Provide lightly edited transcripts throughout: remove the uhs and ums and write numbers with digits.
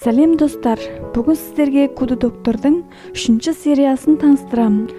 Сәлем достар, бүгін сіздерге Куду доктордың 3-ші сериясын таныстырамын.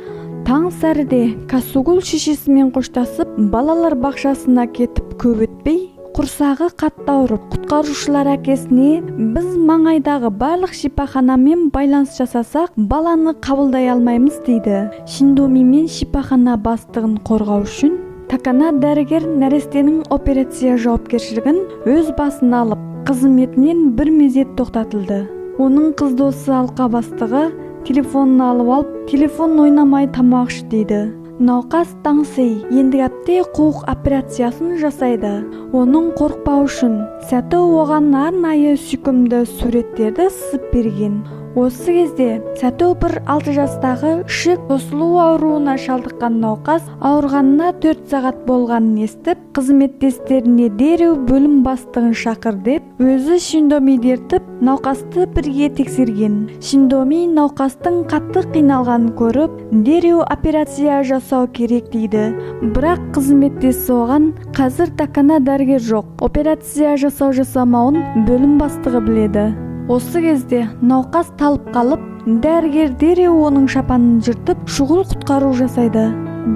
Таң сәріде Касугул шешесімен қоштасып, балалар бақшасына кетіп көп өтпей, құрсағы қатты ауырып, құтқарушылар әкесіне біз маңайдағы барлық шипаханамен байланыс жасасақ, баланы қабылдай алмаймыз дейді. Шиндоми мен шипахана бастығын қорғау үшін Такана дәрігер нәрестенің операция жауапкершілігін өз басына алып, қызметінен бір мезет тоқтатылды. Оның қыз досы алқа бастығы телефонын алып, телефон ойнамай тамақ іш дейді. Науқас Таңсей ендігәпте қуық операциясын жасайды. Оның қорықпау үшін сәті оған арнайы сүйкімді суреттерді сызып берген. Осы кезде сәті бір 6 жастағы ішек қосылу ауруына шалдыққан науқас ауырғанына 4 сағат болғанын естіп, қызметтестеріне дереу бөлім бастығын шақыр деп, өзі Шиндомиді ертіп, науқасты бірге тексерген. Шиндоми науқастың қатты қиналғанын көріп, дереу операция жасау керек дейді. Бірақ қызметтесі оған қазір Такана дәрігер жоқ, операция жасамауын бөлім бастығы біледі. Осы кезде науқас талып қалып, дәрігер дереу оның шапанын жыртып, шұғыл құтқару жасайды.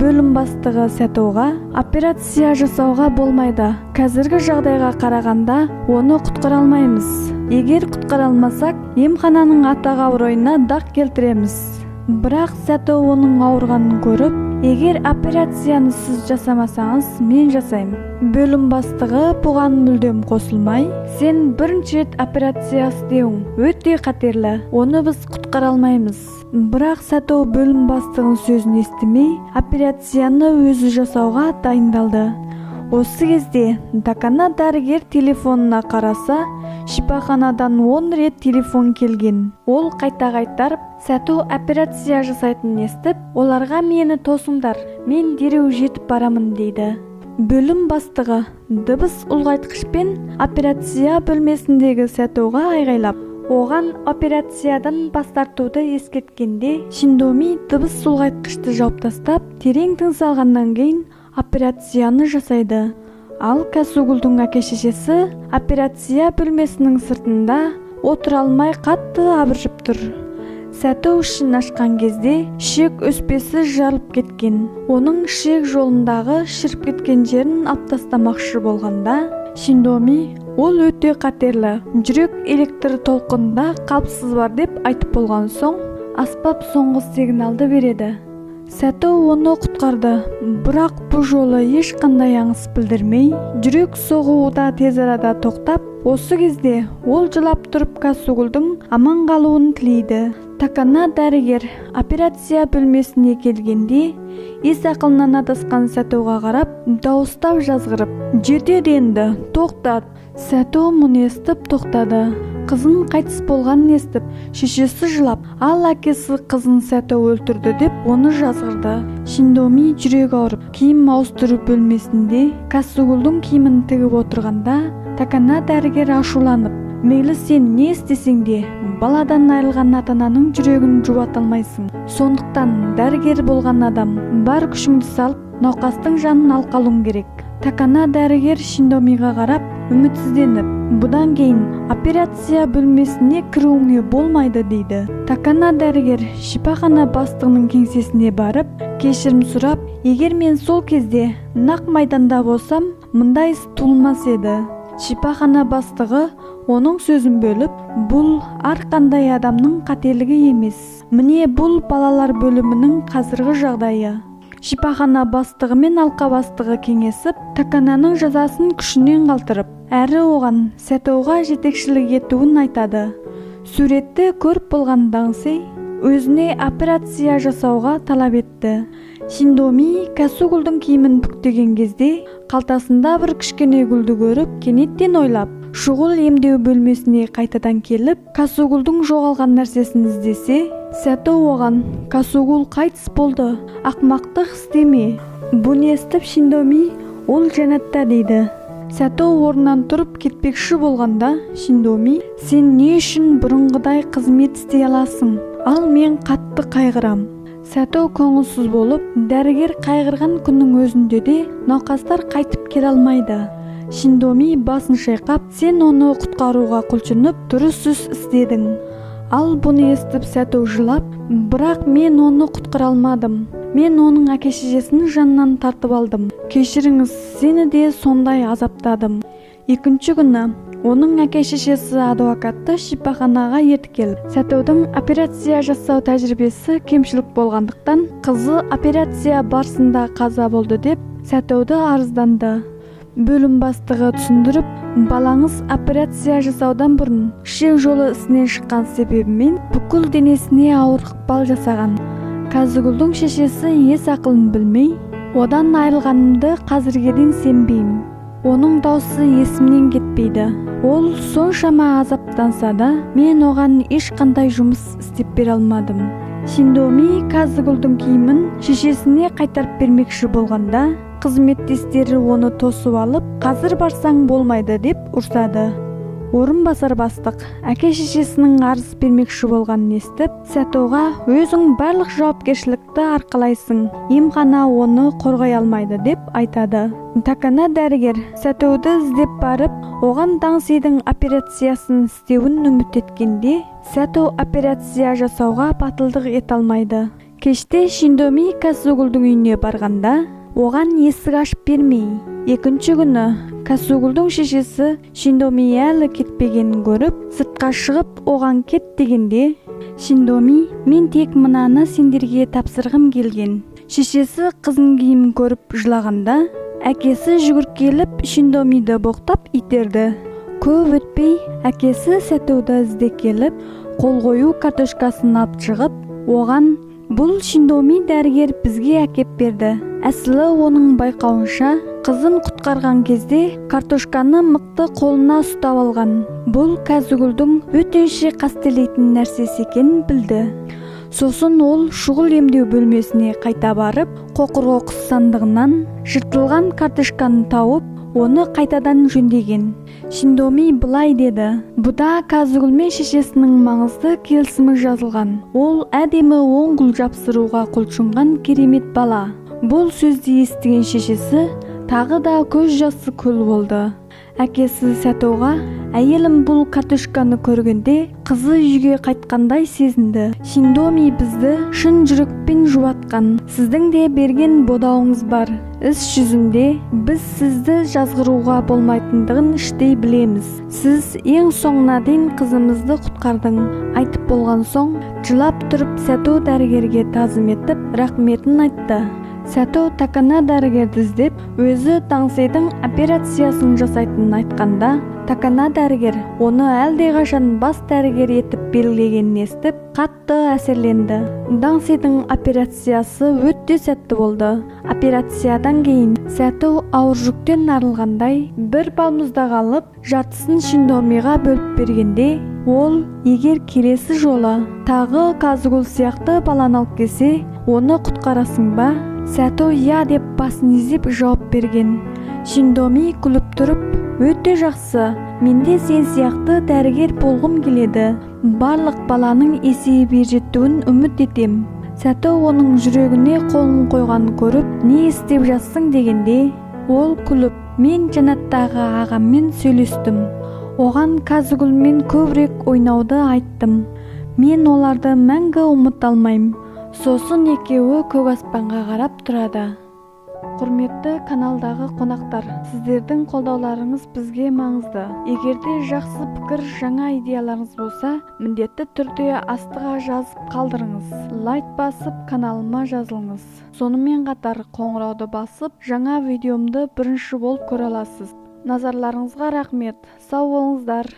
Бөлім бастығы Сәтоға операция жасауға болмайды. Қазіргі жағдайға қарағанда оны құтқара алмаймыз. Егер құтқара алмасақ, емхананың атағы абыройына дақ келтіреміз. Бірақ Сәто оның ауырғанын көріп, егер операцияны сіз жасамасаңыз, мен жасаймын. Бөлім бастығы бұған мүлдем қосылмай, сен бірінші рет операция істеуің өте қатерлі, оны біз құтқара алмаймыз. Бірақ Сәто бөлім бастығын сөзін естімей, операцияны өзі жасауға дайындалды. Осы кезде Такана дәрігер телефонына қараса, шипаханадан 10 рет телефон келген. Ол қайта-қайтарып, Сәто операция жасайтынын естіп, оларға мені тосыңдар, мен дереу жетіп барамын дейді. Бөлім бастығы дыбыс ұлғайтқышпен операция бөлмесіндегі Сәтоға айғайлап, оған операциядан бас тартуды ескерткенде, Шиндоми дыбыс ұлғайтқышты жауып тастап, терең тыныс алғаннан кейін операцияны жасайды. Ал Касугулдың әке-шешесі операция бөлмесінің сыртында отыра алмай қатты абыржып тұр. Сәто ішін ашқан кезде ішек өспесі жарылып кеткен. Оның ішек жолындағы шіріп кеткен жерін алып тастамақшы болғанда, Шиндоми ол өте қатерлі, жүрек электр толқынында қауіпсіз бар деп айтып болған соң, аспап соңғы сигналды береді. Сәто оны құтқарды, бірақ бұл жолы ешқандай аңыс білдірмей, жүрек соғуы да тез арада тоқтап, осы кезде ол жылап тұрып Касугулдың аман қалуын тілейді. Такана дәрігер операция бөлмесіне келгенде, ес ақылынан адасқан Сәтоға қарап, дауыстап жазғырып, жетеді енді, тоқтат. Сәто мұны естіп тоқтады. Қызын қайтыс болғанын естіп, шешесі жылап, ал әкесі қызын Сәто өлтірді деп оны жазғырды. Шиндоми жүрегі ауырып, киім ауыстыру бөлмесінде Касугулдың киімін тігіп отырғанда, Такана дәрігер ашуланып, мейлі сен не істесең де, баладан айырылған ата-ананың жүрегін жұбата алмайсың. Сондықтан дәрігер болған адам бар күшіңді салып, науқастың жанын алқалуың керек. Такана дәрігер Шиндомиға қарап, үмітсізденіп, бұдан кейін операция бөлмесіне кіруіңе болмайды дейді. Такана дәрігер шипахана бастығының кеңсесіне барып, кешірім сұрап, егер мен сол кезде нақ майданда болсам, мұндай іс туылмас еді. Шипахана бастығы оның сөзін бөліп, бұл әрқандай адамның қателігі емес. Міне бұл балалар бөлімінің қазіргі жағдайы. Шипахана бастығы мен алқа бастығы кеңесіп, Такананың жазасын күшінен қалтырып, әрі оған Сәтоға жетекшілік етуін айтады. Суретті көріп болған Таңсей өзіне операция жасауға талап етті. Шиндоми Касугулдың киімін бүктеген кезде, қалтасында бір кішкене гүлді көріп, кенеттен ойлап, шұғыл емдеу бөлмесіне қайтадан келіп, Касугулдың жоғалған нәрсесін іздесе, Сәто оған, Касугул қайтыс болды, ақмақтық істеме. Бұны естіп Шиндоми, ол жәннатта дейді. Сәто орнынан тұрып кетпекші болғанда, Шиндоми, сен не үшін бұрынғыдай қызмет істей аласың? Ал мен қатты қайғырам. Сәто көңілсіз болып, дәрігер қайғырған күннің өзінде де науқастар қайтып келе алмайды. Шиндоми басын шайқап, сен оны құтқаруға құлшынып, дұрыс іс істедің. Ал бұны естіп Сато жылап, бірақ мен оны құтқара алмадым. Мен оның әке-шешесінің жанынан тартып алдым. Кешіріңіз, сені де сондай азаптадым. Екінші күні оның әке-шешесі адвокатты шипаханаға ертіп келді. Сатоның операция жасау тәжірибесі кемшілік болғандықтан, қызы операция барысында қаза болды деп Сатоды арызданды. Бөлім бастығы түсіндіріп, балаңыз операция жасаудан бұрын ішек жолы ісінен шыққан себебімен бүкіл денесіне ауыр ықпал жасаған. Казыгүлдің шешесі ес ақылын білмей, одан айырылғанымды қазірге дейін сенбеймін. Оның даусы есімнен кетпейді. Ол соншама азаптанса да, мен оған ешқандай жұмыс істеп бере алмадым. Шиндоми Казыгүлдің киімін шешесіне қайтарып бермекші болғанда, қызметтестері оны тосып алып, қазір барсаң болмайды деп ұрсады. Орынбасар бастық әке-шешесінің арыз бермекші болғанын естіп, Сатоға өзің барлық жауапкершілікті арқалайсың, емхана оны қорғай алмайды деп айтады. Такана дәрігер Сатоды іздеп барып, оған Даңсидің операциясын істеуін үміт еткенде, Сато операция жасауға батылдық ете алмайды. Кеште Шиндоми Казыгүлдің үйіне барғанда, оған есік ашып бермей, екінші күні Казыгүлдің шешесі Шиндоми әлі кетпегенін көріп, сыртқа шығып, оған кет дегенде, Шиндоми, мен тек мынаны сендерге тапсырғым келген. Шешесі қызын киімін көріп жылағанда, әкесі жүгіріп келіп Шиндомиді боқтап итерді. Көп өтпей, әкесі Сатоды іздеп келіп, қол қою картошкасын алып шығып, оған бұл Шиндоми дәрігер бізге әкеп берді. Әсілі оның байқауынша, қызын құтқарған кезде картошканы мықты қолына ұстап алған. Бұл Казыгүлдің өтеше қастелейтін нәрсесі екенін білді. Сосын ол шұғыл емдеу бөлмесіне қайта барып, қоқыр-қоқыс сандығынан жыртылған картошканы тауып, оны қайтадан жөндеген. Шиндоми былай деді: бұда Казыгүл мен шешесінің маңызды келісімі жазылған. Ол әдемі оң гүл жапсыруға құлшынған керемет бала. Бұл сөзді естіген шешесі тағы да көз жасы көл болды. Әкесі Сатоға, әйелім бұл картошканы көргенде қызы үйге қайтқандай сезінді. Шиндоми бізді шын жүрекпен жұбатқан. Сіздің де берген бодауыңыз бар. Іс жүзінде біз сізді жазғыруға болмайтындығын іштей білеміз. Сіз ең соңына дейін қызымызды құтқардың. Айтып болған соң, жылап тұрып Сато дәрігерге тазым етіп, рахметін айтты. Сато Такана дәрігерді іздеп, өзі Даңсидің операциясын жасайтынын айтқанда, Такана дәрігер оны әлдеқашан бас дәрігер етіп белгілегенін естіп, қатты әсерленді. Даңсидің операциясы өте сәтті болды. Операциядан кейін Сато ауыр жүктен арылғандай, бір балмұздақ алып, жартысын Шиндомиға бөліп бергенде, ол егер келесі жолы тағы Казыгүл сияқты баланы алып келсе, оны құтқарасың ба? Сато я деп басын изеп жауап берген. Шиндоми күліп тұрып, өте жақсы, менде сен сияқты дәрігер болғым келеді. Барлық баланың есейіп ержеттігін үміт етем. Сато оның жүрегіне қолын қойғанын көріп, не істеп жатсың дегенде, ол күліп, мен жанаттағы ағаммен сөйлестім. Оған Казыгүлмен көбірек ойнауды айттым. Мен оларды мәңгі ұмыта алмаймын. Сосын екеуі көк аспанға қарап тұрады. Құрметті каналдағы қонақтар, сіздердің қолдауларыңыз бізге маңызды. Егерде жақсы пікір, жаңа идеяларыңыз болса, міндетті түрде астыға жазып қалдырыңыз. Лайк басып, каналыма жазылыңыз. Сонымен қатар қоңырауды басып, жаңа видеомды бірінші болып көре аласыз. Назарларыңызға рахмет. Сау болыңыздар.